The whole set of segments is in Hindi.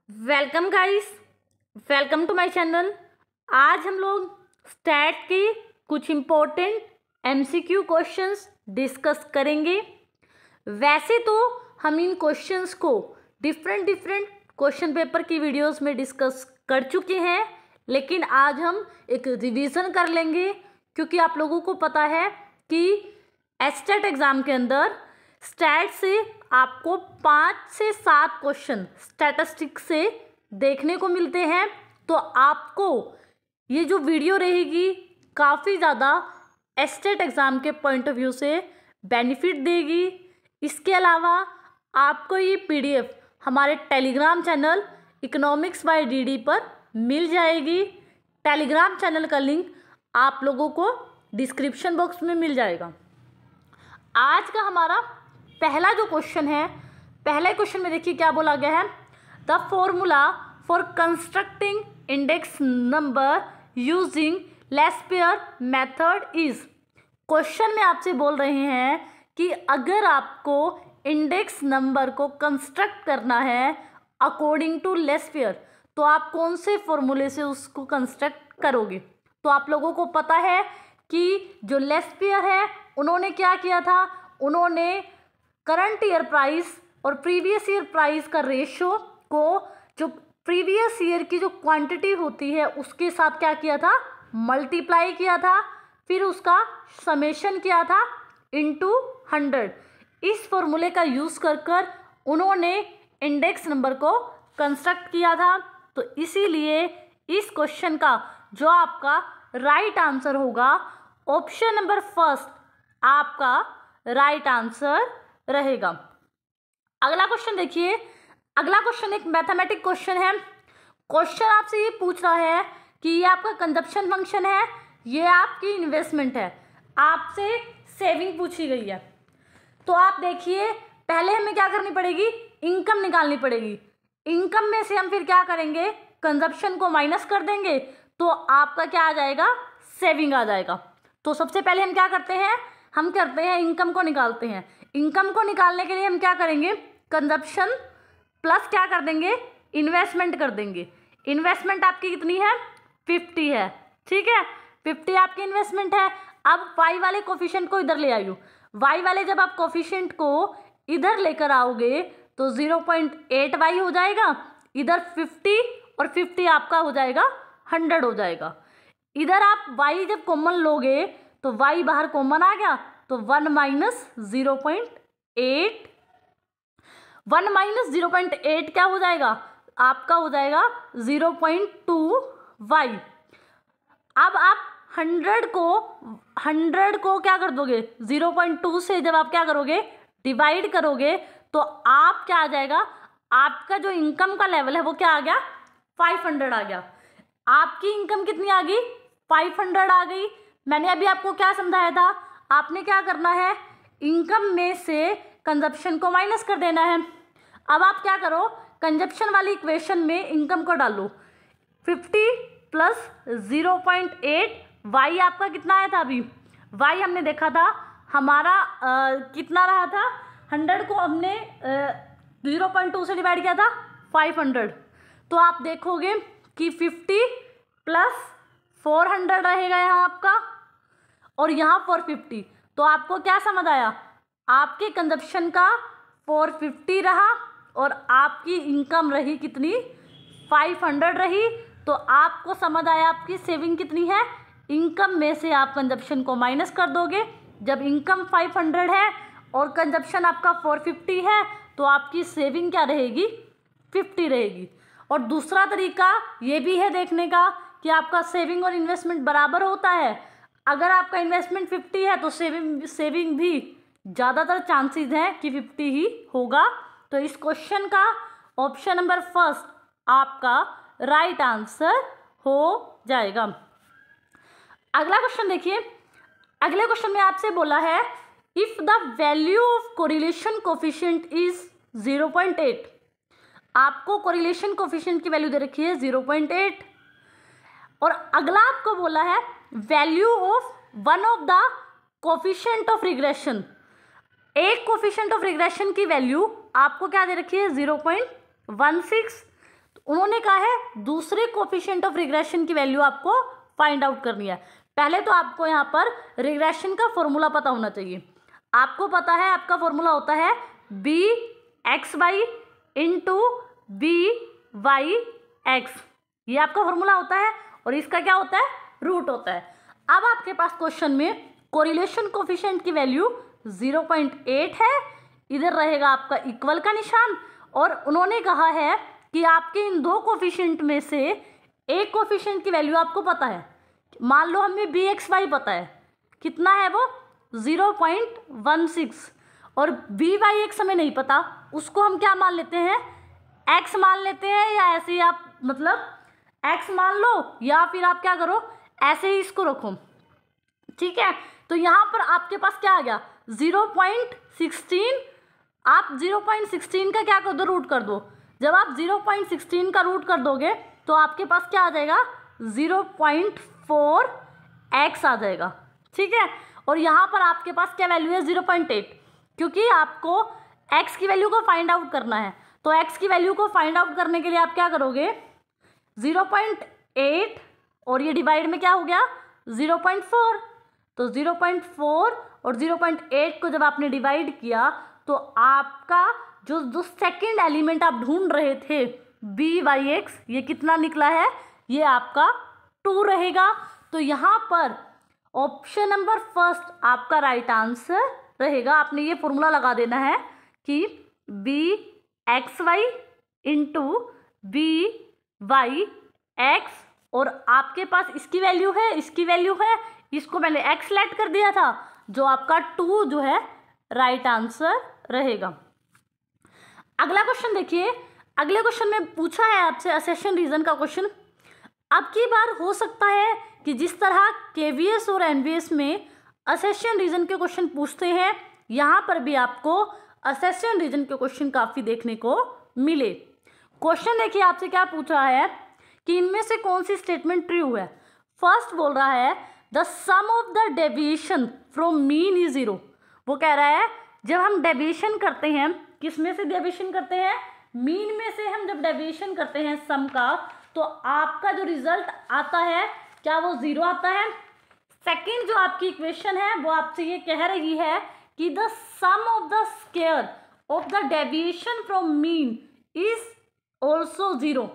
Welcome guys, welcome to my channel. आज हम लोग स्टैट के कुछ इम्पोर्टेंट एमसीक्यू क्वेश्चंस डिस्कस करेंगे। वैसे तो हम इन क्वेश्चंस को डिफरेंट क्वेश्चन पेपर की वीडियोस में डिस्कस कर चुके हैं, लेकिन आज हम एक रिवीजन कर लेंगे क्योंकि आप लोगों को पता है कि एचटेट एग्ज़ाम के अंदर स्टैट से आपको 5 से 7 क्वेश्चन स्टैटिस्टिक्स से देखने को मिलते हैं। तो आपको ये जो वीडियो रहेगी काफ़ी ज़्यादा एचटेट एग्ज़ाम के पॉइंट ऑफ व्यू से बेनिफिट देगी। इसके अलावा आपको ये पीडीएफ हमारे Telegram channel economics by DD पर मिल जाएगी। टेलीग्राम चैनल का लिंक आप लोगों को डिस्क्रिप्शन बॉक्स में मिल जाएगा। आज का हमारा पहला जो क्वेश्चन है, पहले क्वेश्चन में देखिए क्या बोला गया है। The formula for constructing index number using Laspeyres method is. Question में आपसे बोल रहे हैं कि अगर आपको इंडेक्स नंबर को कंस्ट्रक्ट करना है अकॉर्डिंग टू लेस्पियर, तो आप कौन से फॉर्मूले से उसको कंस्ट्रक्ट करोगे। तो आप लोगों को पता है कि जो लेस्पियर है उन्होंने क्या किया था, उन्होंने करंट ईयर प्राइस और प्रीवियस ईयर प्राइस का रेशो को जो प्रीवियस ईयर की जो क्वांटिटी होती है उसके साथ क्या किया था, मल्टीप्लाई किया था, फिर उसका समेशन किया था इनटू 100। इस फॉर्मूले का यूज़ कर उन्होंने इंडेक्स नंबर को कंस्ट्रक्ट किया था। तो इसीलिए इस क्वेश्चन का जो आपका राइट आंसर होगा ऑप्शन नंबर फर्स्ट आपका राइट आंसर रहेगा। अगला क्वेश्चन देखिए। अगला क्वेश्चन एक मैथमेटिक क्वेश्चन है। क्वेश्चन आपसे ये पूछ रहा है कि ये आपका कंजप्शन फंक्शन है, ये आपकी इन्वेस्टमेंट है, आपसे सेविंग पूछी गई है। तो आप देखिए पहले हमें क्या करनी पड़ेगी, इनकम निकालनी पड़ेगी। इनकम में से हम फिर क्या करेंगे, कंजप्शन को माइनस कर देंगे, तो आपका क्या आ जाएगा, सेविंग आ जाएगा। तो सबसे पहले हम क्या करते हैं, हम करते हैं इनकम को निकालते हैं। इनकम को निकालने के लिए हम क्या करेंगे, कंजप्शन प्लस क्या कर देंगे, इन्वेस्टमेंट कर देंगे। इन्वेस्टमेंट आपकी कितनी है, 50 है, ठीक है, 50 आपकी इन्वेस्टमेंट है। अब वाई वाले कोफिशिएंट को इधर ले आइयो। वाई वाले जब आप कोफिशिएंट को इधर लेकर आओगे तो 0.8 वाई हो जाएगा, इधर 50 और 50 आपका हो जाएगा 100 हो जाएगा। इधर आप वाई जब कॉमन लोगे तो वाई बाहर कॉमन आ गया, तो 1 माइनस 0.8, 1 माइनस 0.8 क्या हो जाएगा, आपका हो जाएगा 0.2 वाई। अब आप 100 को क्या कर दोगे, 0.2 से जब आप क्या करोगे, डिवाइड करोगे, तो आप क्या आ जाएगा, आपका जो इनकम का लेवल है वो क्या आ गया, 500 आ गया। आपकी इनकम कितनी आ गई, 500 आ गई। मैंने अभी आपको क्या समझाया था, आपने क्या करना है, इनकम में से कंजप्शन को माइनस कर देना है। अब आप क्या करो, कंजप्शन वाली इक्वेशन में इनकम को डालो। 50 प्लस 0.8 वाई आपका कितना आया था, अभी वाई हमने देखा था हमारा कितना रहा था, 100 को हमने 0.2 से डिवाइड किया था 500। तो आप देखोगे कि 50 प्लस 400 रहेगा यहाँ आपका, और यहाँ 450। तो आपको क्या समझ आया, आपके कंजप्शन का 450 रहा और आपकी इनकम रही कितनी, 500 रही। तो आपको समझ आया आपकी सेविंग कितनी है, इनकम में से आप कंजप्शन को माइनस कर दोगे। जब इनकम 500 है और कंजप्शन आपका 450 है, तो आपकी सेविंग क्या रहेगी, 50 रहेगी। और दूसरा तरीका ये भी है देखने का कि आपका सेविंग और इन्वेस्टमेंट बराबर होता है। अगर आपका इन्वेस्टमेंट 50 है तो सेविंग भी ज़्यादातर चांसेस हैं कि 50 ही होगा। तो इस क्वेश्चन का ऑप्शन नंबर फर्स्ट आपका राइट आंसर हो जाएगा। अगला क्वेश्चन देखिए। अगले क्वेश्चन में आपसे बोला है if the value of correlation coefficient is 0.8। आपको कोरिलेशन कोफिशिएंट की वैल्यू दे रखी है 0.8, और अगला आपको बोला है value of one of the coefficient of regression. एक कोफिशिएंट ऑफ रिग्रेशन की वैल्यू आपको क्या दे रखी है, 0.16। उन्होंने कहा है दूसरे कोफिशिएंट ऑफ रिग्रेशन की वैल्यू आपको फाइंड आउट करनी है। पहले तो आपको यहाँ पर रिग्रेशन का फॉर्मूला पता होना चाहिए। आपको पता है आपका फॉर्मूला होता है b x y into b y x, ये आपका फॉर्मूला होता है और इसका क्या होता है, रूट होता है। अब आपके पास क्वेश्चन में कोरिलेशन कोफिशिएंट की वैल्यू 0.8 है, इधर रहेगा आपका इक्वल का निशान, और उन्होंने कहा है कि आपके इन दो कोफिशिएंट में से एक कोफिशिएंट की वैल्यू आपको पता है। मान लो हमें बी एक्स वाई पता है, कितना है वो 0.16, और बी वाई एक्स हमें नहीं पता, उसको हम क्या मान लेते हैं, एक्स मान लेते हैं, या ऐसे ही आप मतलब एक्स मान लो, या फिर आप क्या करो ऐसे ही इसको रखो, ठीक है। तो यहाँ पर आपके पास क्या आ गया 0.16, आप 0.16 का क्या कर दो, रूट कर दो। जब आप 0.16 का रूट कर दोगे तो आपके पास क्या आ जाएगा 0.4x आ जाएगा, ठीक है। और यहाँ पर आपके पास क्या वैल्यू है 0.8, क्योंकि आपको x की वैल्यू को फाइंड आउट करना है। तो x की वैल्यू को फाइंड आउट करने के लिए आप क्या करोगे 0.8 और ये डिवाइड में क्या हो गया 0.4, तो 0.4 और 0.8 को जब आपने डिवाइड किया तो आपका जो सेकंड एलिमेंट आप ढूंढ रहे थे बी वाई एक्स, ये कितना निकला है, ये आपका 2 रहेगा। तो यहाँ पर ऑप्शन नंबर फर्स्ट आपका राइट आंसर रहेगा। आपने ये फॉर्मूला लगा देना है कि b x y into b y x, और आपके पास इसकी वैल्यू है, इसकी वैल्यू है, इसको मैंने एक्स लेट कर दिया था, जो आपका 2 जो है राइट आंसर रहेगा। अगला क्वेश्चन देखिए, अगले क्वेश्चन में पूछा है आपसे असेशन रीजन का क्वेश्चन। अब की बार हो सकता है कि जिस तरह केवीएस और एनवीएस में असेशन रीजन के क्वेश्चन पूछते हैं, यहाँ पर भी आपको असेशन रीजन के क्वेश्चन काफ़ी देखने को मिले। क्वेश्चन देखिए आपसे क्या पूछा है कि इनमें से कौन सी स्टेटमेंट ट्रू है। फर्स्ट बोल रहा है the sum of the deviation from mean is 0। वो कह रहा है जब हम डेविएशन करते हैं, किस में से डेविएशन करते हैं, मीन में से हम जब डेविएशन करते हैं सम का, तो आपका जो रिजल्ट आता है क्या वो 0 आता है। सेकंड जो आपकी इक्वेशन है वो आपसे ये कह रही है कि the sum of the square of the deviation from mean is also 0।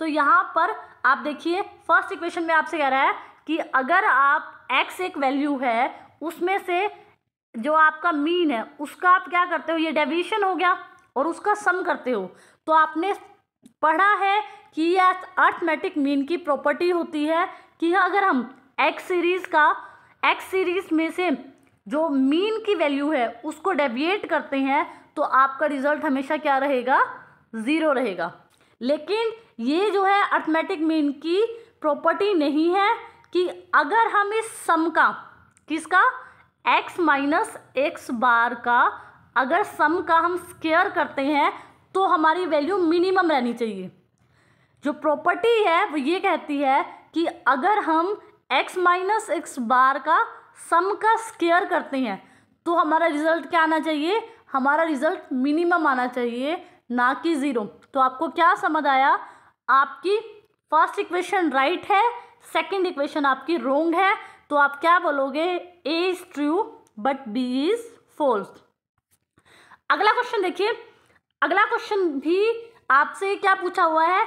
तो यहाँ पर आप देखिए फर्स्ट इक्वेशन में आपसे कह रहा है कि अगर आप x एक वैल्यू है, उसमें से जो आपका मीन है उसका आप क्या करते हो, ये डेविएशन हो गया, और उसका सम करते हो। तो आपने पढ़ा है कि यह अरिथमेटिक मीन की प्रॉपर्टी होती है कि अगर हम x सीरीज में से जो मीन की वैल्यू है उसको डेविएट करते हैं तो आपका रिजल्ट हमेशा क्या रहेगा, 0 रहेगा। लेकिन ये जो है अरिथमेटिक मीन की प्रॉपर्टी नहीं है कि अगर हम इस सम का, किसका, x माइनस एक्स बार का, अगर सम का हम स्क्वायर करते हैं तो हमारी वैल्यू मिनिमम रहनी चाहिए। जो प्रॉपर्टी है वो ये कहती है कि अगर हम x माइनस एक्स बार का सम का स्क्वायर करते हैं तो हमारा रिजल्ट क्या आना चाहिए, हमारा रिजल्ट मिनिमम आना चाहिए, ना कि 0। तो आपको क्या समझ आया, आपकी फर्स्ट इक्वेशन राइट है, सेकंड इक्वेशन आपकी रोंग है। तो आप क्या बोलोगे, A is true but B is false. अगला क्वेश्चन देखिए, अगला क्वेश्चन भी आपसे क्या पूछा हुआ है,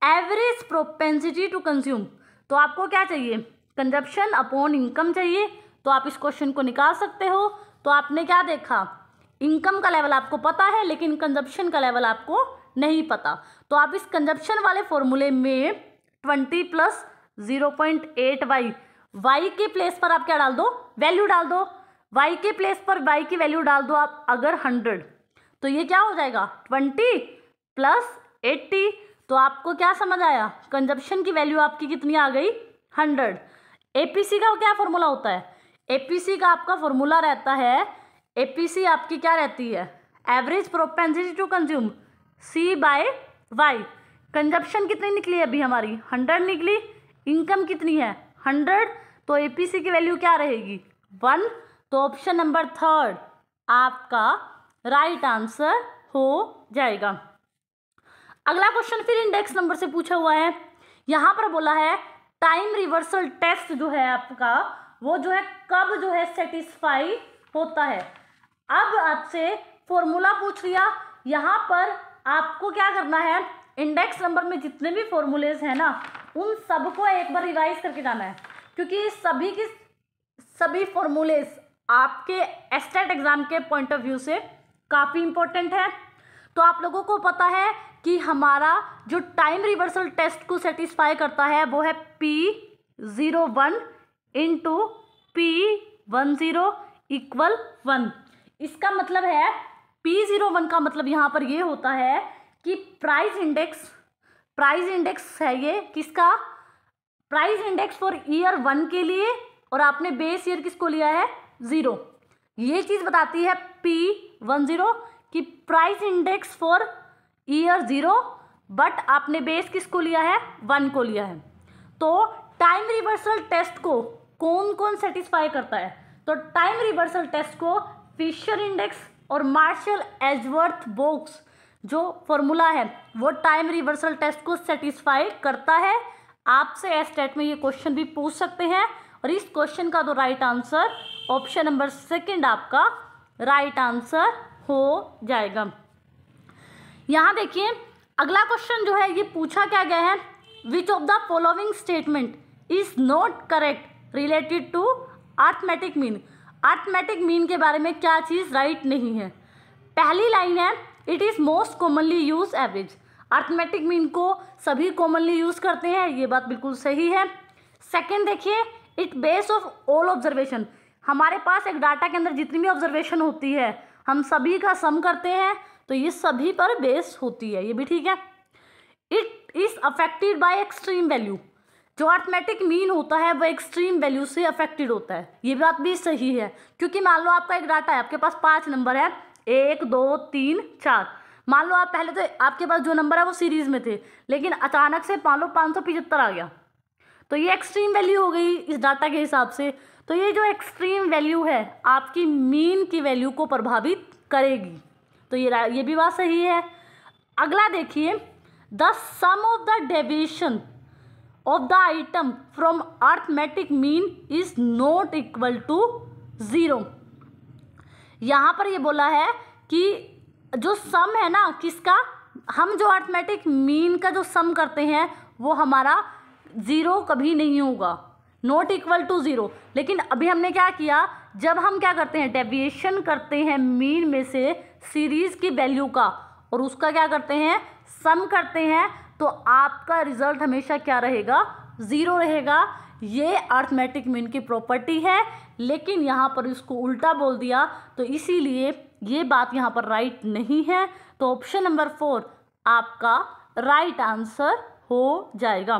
एवरेज प्रोपेंसिटी टू कंज्यूम। तो आपको क्या चाहिए, कंजप्शन अपॉन इनकम चाहिए। तो आप इस क्वेश्चन को निकाल सकते हो। तो आपने क्या देखा, इनकम का लेवल आपको पता है लेकिन कंजप्शन का लेवल आपको नहीं पता। तो आप इस कंजप्शन वाले फॉर्मूले में 20 प्लस 0.8y, y के प्लेस पर आप क्या डाल दो, वैल्यू डाल दो। y के प्लेस पर y की वैल्यू डाल दो आप अगर 100, तो ये क्या हो जाएगा 20 प्लस 80। तो आपको क्या समझ आया, कंजप्शन की वैल्यू आपकी कितनी आ गई, 100। एपीसी का क्या फॉर्मूला होता है, एपीसी का आपका फॉर्मूला रहता है, एपीसी आपकी क्या रहती है, average propensity to consume C by Y। Consumption कितनी निकली अभी हमारी, 100 निकली, इनकम कितनी है 100, तो एपीसी की वैल्यू क्या रहेगी 1। तो ऑप्शन नंबर 3 आपका राइट आंसर हो जाएगा। अगला क्वेश्चन फिर इंडेक्स नंबर से पूछा हुआ है। यहाँ पर बोला है टाइम रिवर्सल टेस्ट जो है आपका वो जो है कब जो है सेटिस्फाई होता है। अब आपसे फॉर्मूला पूछ लिया, यहाँ पर आपको क्या करना है, इंडेक्स नंबर में जितने भी फॉर्मूलेज हैं ना उन सबको एक बार रिवाइज करके जाना है, क्योंकि सभी फॉर्मूलेज आपके एस्टेट एग्जाम के पॉइंट ऑफ व्यू से काफ़ी इंपॉर्टेंट है। तो आप लोगों को पता है कि हमारा जो टाइम रिवर्सल टेस्ट को सेटिस्फाई करता है वो है P01 इंटू P10 इक्वल 1। इसका मतलब है P01 का मतलब यहाँ पर ये होता है कि प्राइस इंडेक्स है ये किसका, प्राइस इंडेक्स फॉर ईयर 1 के लिए, और आपने बेस ईयर किसको लिया है 0। ये चीज़ बताती है P10 कि price index for year 0, but आपने बेस किसको लिया है 1 को लिया है। तो टाइम रिवर्सल टेस्ट को कौन कौन सेटिस्फाई करता है, तो टाइम रिवर्सल टेस्ट को फिशर इंडेक्स और मार्शल एजवर्थ बॉक्स जो फॉर्मूला है वो टाइम रिवर्सल टेस्ट को सेटिस्फाई करता है। आपसे एस्टेट में ये क्वेश्चन भी पूछ सकते हैं, और इस क्वेश्चन का तो राइट आंसर ऑप्शन नंबर 2 आपका राइट आंसर हो जाएगा। यहाँ देखिए अगला क्वेश्चन जो है ये पूछा क्या गया है, which of the following statement is not correct related to arithmetic mean. Arithmetic mean के बारे में क्या चीज़ राइट नहीं है। पहली लाइन है it is most commonly use average. Arithmetic mean को सभी कॉमनली यूज करते हैं, ये बात बिल्कुल सही है। सेकेंड देखिए it base of all observation. हमारे पास एक डाटा के अंदर जितनी भी ऑब्जर्वेशन होती है हम सभी का सम करते हैं, तो ये सभी पर बेस होती है, ये भी ठीक है। It is affected by extreme value. जो अर्थमेटिक मीन होता है वो एक्सट्रीम वैल्यू से अफेक्टेड होता है, ये बात भी सही है। क्योंकि मान लो आपका एक डाटा है, आपके पास 5 नंबर है 1 2 3 4। मान लो आप पहले तो आपके पास जो नंबर है वो सीरीज में थे, लेकिन अचानक से मान लो 575 आ गया, तो ये एक्सट्रीम वैल्यू हो गई इस डाटा के हिसाब से। तो ये जो एक्सट्रीम वैल्यू है आपकी मीन की वैल्यू को प्रभावित करेगी, तो ये भी बात सही है। अगला देखिए the sum of the deviation of the item from arithmetic mean is not equal to 0। यहाँ पर ये बोला है कि जो सम है ना किसका, हम जो अर्थमेटिक मीन का जो सम करते हैं वो हमारा 0 कभी नहीं होगा, नॉट इक्वल टू 0। लेकिन अभी हमने क्या किया, जब हम क्या करते हैं डेविएशन करते हैं मीन में से सीरीज की वैल्यू का, और उसका क्या करते हैं सम करते हैं, तो आपका रिजल्ट हमेशा क्या रहेगा 0 रहेगा। ये अर्थमेटिक मीन की प्रॉपर्टी है, लेकिन यहाँ पर इसको उल्टा बोल दिया, तो इसीलिए ये बात यहाँ पर राइट नहीं है। तो ऑप्शन नंबर 4 आपका राइट आंसर हो जाएगा।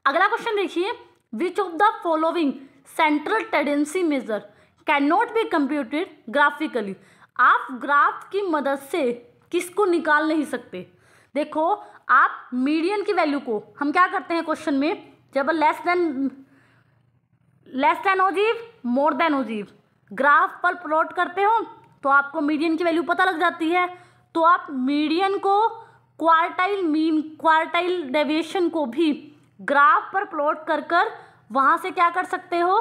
अगला क्वेश्चन देखिए which of the following central tendency measure can not be computed graphically. आप ग्राफ की मदद से किसको निकाल नहीं सकते। देखो आप मीडियन की वैल्यू को हम क्या करते हैं क्वेश्चन में, जब less than ogive more than ogive graph पर प्लॉट करते हो तो आपको मीडियन की वैल्यू पता लग जाती है। तो आप मीडियन को क्वार्टाइल मीन क्वार्टाइल डेविएशन को भी ग्राफ पर प्लॉट कर कर वहाँ से क्या कर सकते हो,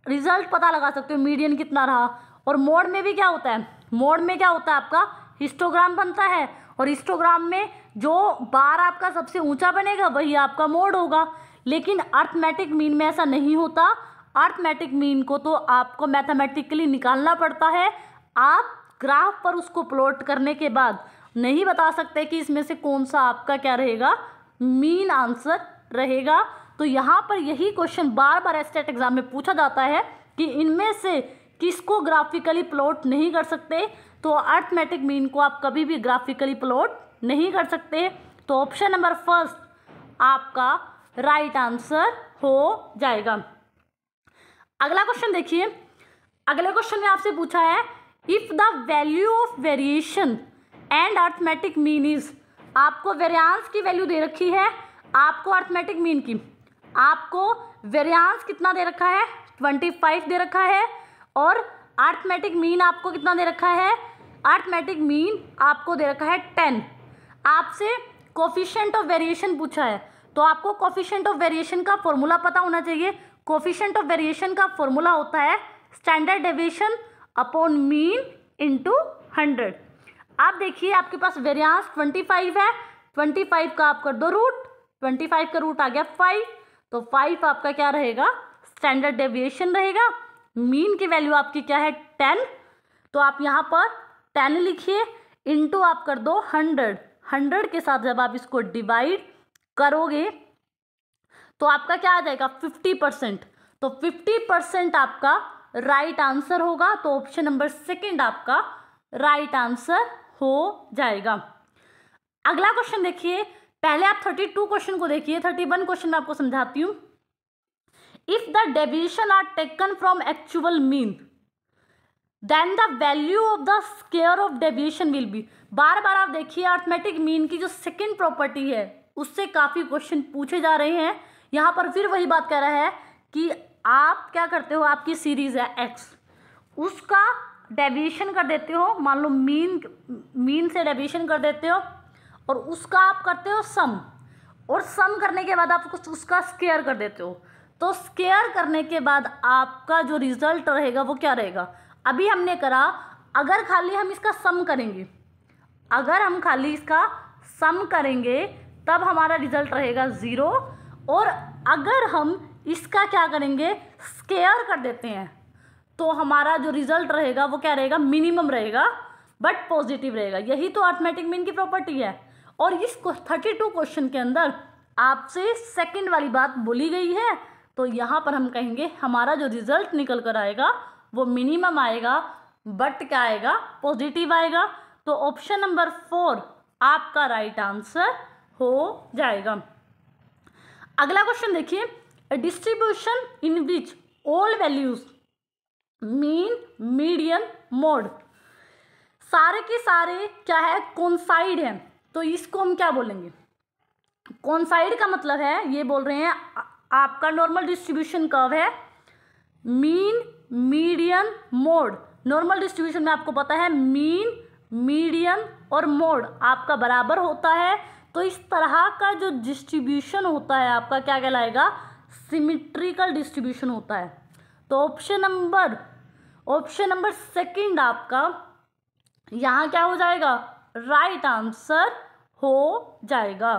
रिजल्ट पता लगा सकते हो मीडियन कितना रहा। और मोड में भी क्या होता है, मोड में क्या होता है आपका हिस्टोग्राम बनता है, और हिस्टोग्राम में जो बार आपका सबसे ऊंचा बनेगा वही आपका मोड होगा। लेकिन अर्थमेटिक मीन में ऐसा नहीं होता। अर्थमेटिक मीन को तो आपको मैथमेटिकली निकालना पड़ता है। आप ग्राफ पर उसको प्लॉट करने के बाद नहीं बता सकते कि इसमें से कौन सा आपका क्या रहेगा मीन आंसर रहेगा। तो यहाँ पर यही क्वेश्चन बार बार एस्टेट एग्जाम में पूछा जाता है कि इनमें से किसको ग्राफिकली प्लॉट नहीं कर सकते। तो अर्थमेटिक मीन को आप कभी भी ग्राफिकली प्लॉट नहीं कर सकते। तो ऑप्शन नंबर 1 आपका राइट आंसर हो जाएगा। अगला क्वेश्चन देखिए, अगले क्वेश्चन में आपसे पूछा है if the value of variation and arithmetic mean is. आपको वेरियांस की वैल्यू दे रखी है, आपको अर्थमेटिक मीन की, आपको वेरियांस कितना दे रखा है 25 दे रखा है, और अर्थमेटिक मीन आपको कितना दे रखा है, अर्थमेटिक मीन आपको दे रखा है 10। आपसे कोफिशिएंट ऑफ वेरिएशन पूछा है तो आपको कोफिशिएंट ऑफ वेरिएशन का फॉर्मूला पता होना चाहिए। कोफिशिएंट ऑफ वेरिएशन का फॉर्मूला होता है standard deviation upon mean into 100। आप देखिए आपके पास वेरिएंस 25 है, 25 का आप कर दो रूट, 25 का रूट आ गया 5, तो 5 आपका क्या रहेगा, स्टैंडर्ड डेविएशन रहेगा। मीन की वैल्यू आपकी क्या है 10, तो आप यहाँ पर 10 लिखिए, इनटू आप कर दो 100, 100 के साथ जब आप इसको डिवाइड करोगे तो आपका क्या आ जाएगा 50%, तो 50% आपका राइट आंसर होगा। तो ऑप्शन नंबर सेकंड आपका राइट आंसर हो जाएगा। अगला क्वेश्चन देखिए, पहले आप 32 क्वेश्चन को देखिए, 31 क्वेश्चन मैं आपको समझाती हूँ। If the deviation are taken from actual mean then the value of the square of deviation will be. बार बार आप देखिए अरिथमेटिक मीन की जो सेकंड प्रॉपर्टी है उससे काफी क्वेश्चन पूछे जा रहे हैं। यहाँ पर फिर वही बात कह रहा है कि आप क्या करते हो, आपकी सीरीज है एक्स, उसका डेविएशन कर देते हो, मान लो मीन से डेविएशन कर देते हो और उसका आप करते हो सम, और सम करने के बाद आप उसका स्क्वायर कर देते हो। तो स्क्वायर करने के बाद आपका जो रिजल्ट रहेगा वो क्या रहेगा। अभी हमने करा, अगर खाली हम इसका सम करेंगे, अगर हम खाली इसका सम करेंगे तब हमारा रिजल्ट रहेगा 0, और अगर हम इसका क्या करेंगे स्क्वायर कर देते हैं तो हमारा जो रिजल्ट रहेगा वो क्या रहेगा, मिनिमम रहेगा बट पॉजिटिव रहेगा। यही तो अरिथमेटिक मीन की प्रॉपर्टी है। और इस 32 क्वेश्चन के अंदर आपसे सेकंड वाली बात बोली गई है, तो यहाँ पर हम कहेंगे हमारा जो रिजल्ट निकल कर आएगा वो मिनिमम आएगा बट क्या आएगा, पॉजिटिव आएगा। तो ऑप्शन नंबर 4 आपका राइट आंसर हो जाएगा। अगला क्वेश्चन देखिए, distribution in which all values mean median mode, सारे के सारे क्या है कोइंसाइड है, तो इसको हम क्या बोलेंगे। कोइंसाइड का मतलब है, ये बोल रहे हैं आपका नॉर्मल डिस्ट्रीब्यूशन कर्व है, mean median mode. Normal distribution में आपको पता है मीन मीडियन और मोड आपका बराबर होता है। तो इस तरह का जो डिस्ट्रीब्यूशन होता है आपका क्या कहलाएगा, सिमेट्रिकल डिस्ट्रीब्यूशन होता है। तो ऑप्शन नंबर सेकंड आपका यहाँ क्या हो जाएगा, राइट आंसर हो जाएगा।